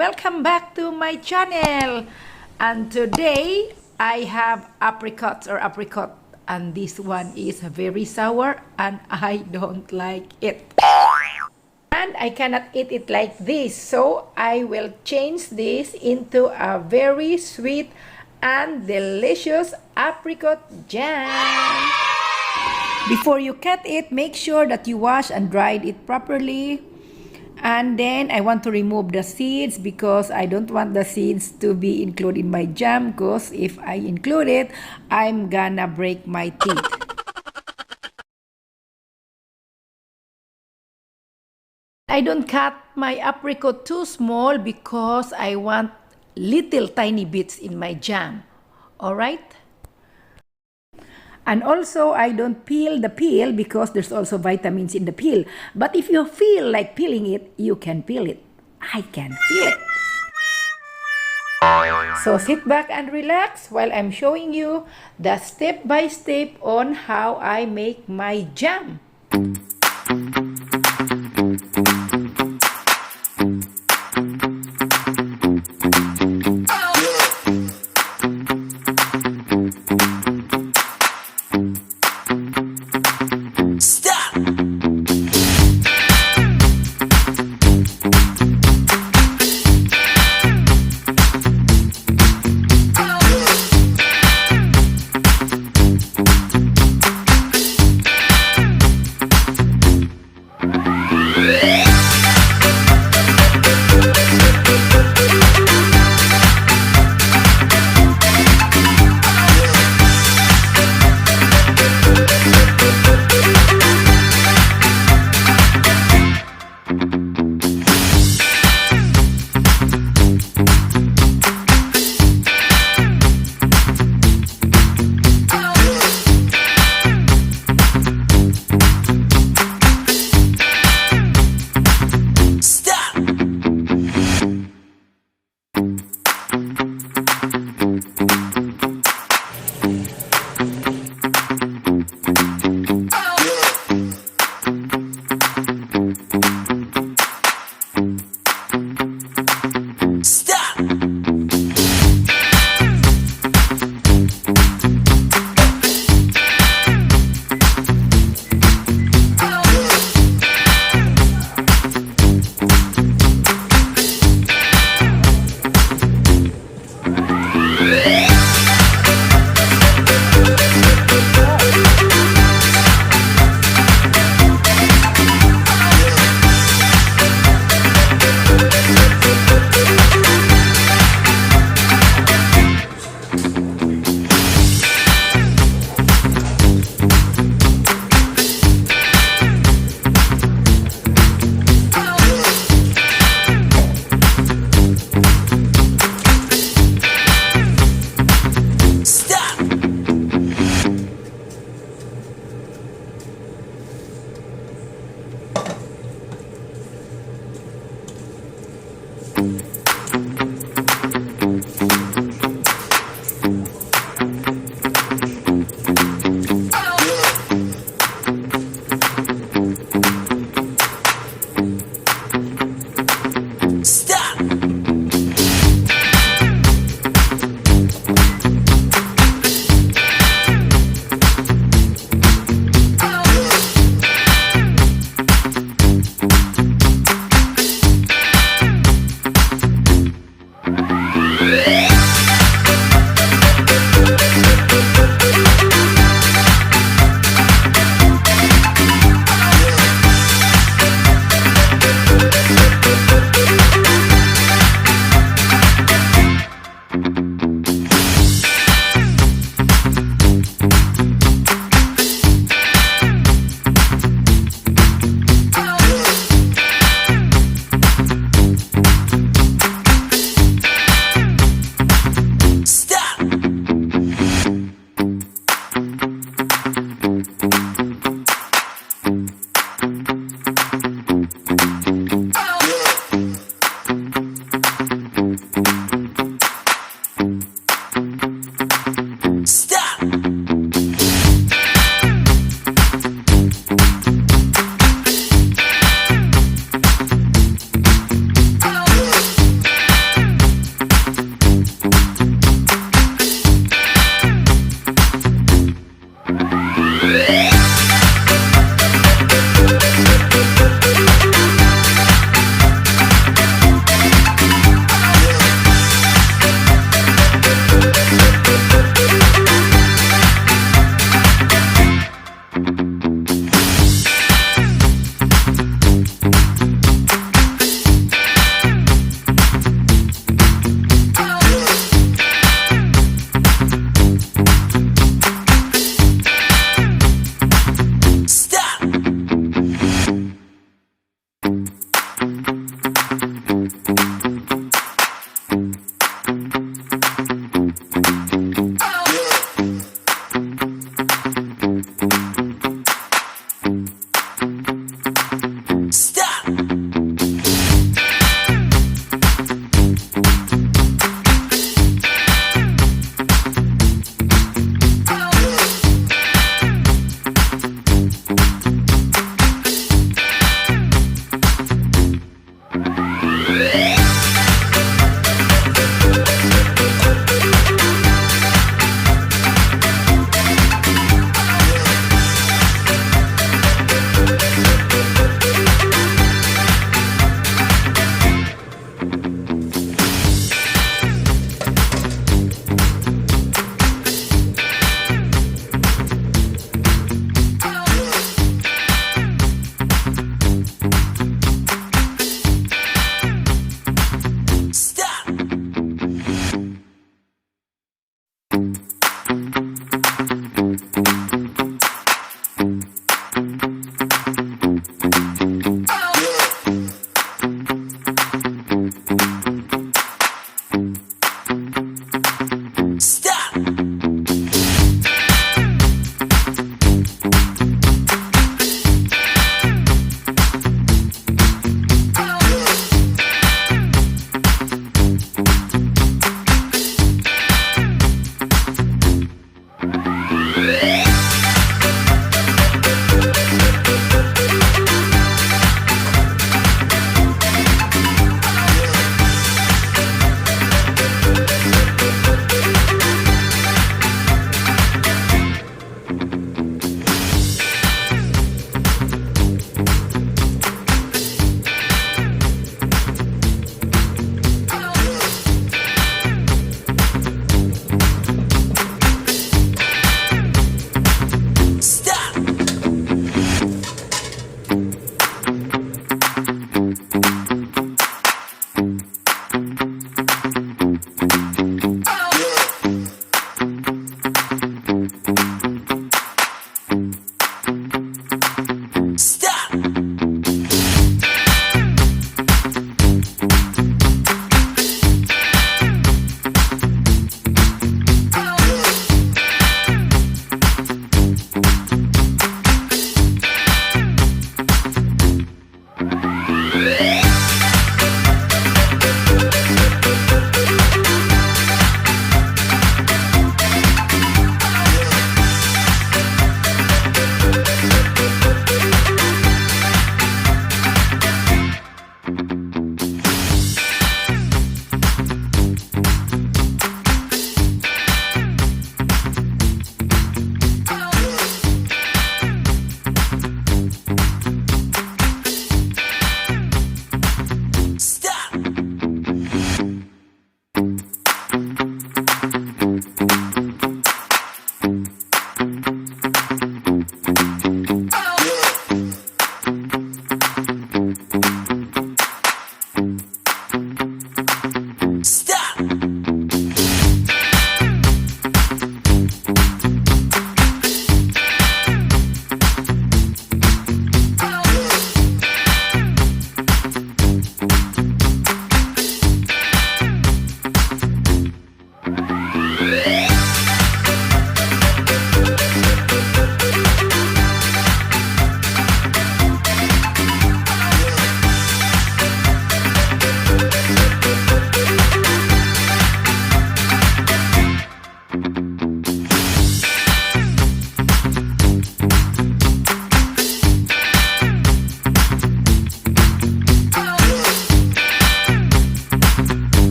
Welcome back to my channel. And today I have apricots or apricot, and this one is very sour and I don't like it. And I cannot eat it like this, so I will change this into a very sweet and delicious apricot jam. Before you cut it, make sure that you wash and dried it properly. And then I want to remove the seeds because I don't want the seeds to be included in my jam, because if I include it, I'm gonna break my teeth. I don't cut my apricot too small because I want little tiny bits in my jam. Alright? And also, I don't peel the peel because there's also vitamins in the peel. But if you feel like peeling it, you can peel it. I can feel it. So sit back and relax while I'm showing you the step-by-step on how I make my jam.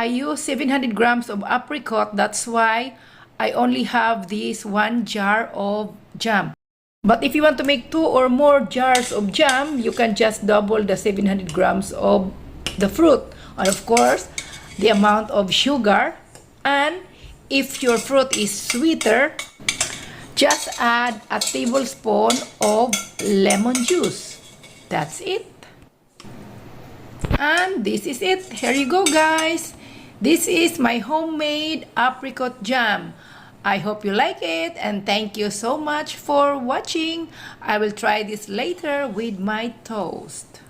I use 700 grams of apricot. That's why I only have this 1 jar of jam. But if you want to make 2 or more jars of jam, you can just double the 700 grams of the fruit. And of course, the amount of sugar. And if your fruit is sweeter, just add a tablespoon of lemon juice. That's it. And this is it. Here you go, guys. This is my homemade apricot jam. I hope you like it, and thank you so much for watching. I will try this later with my toast.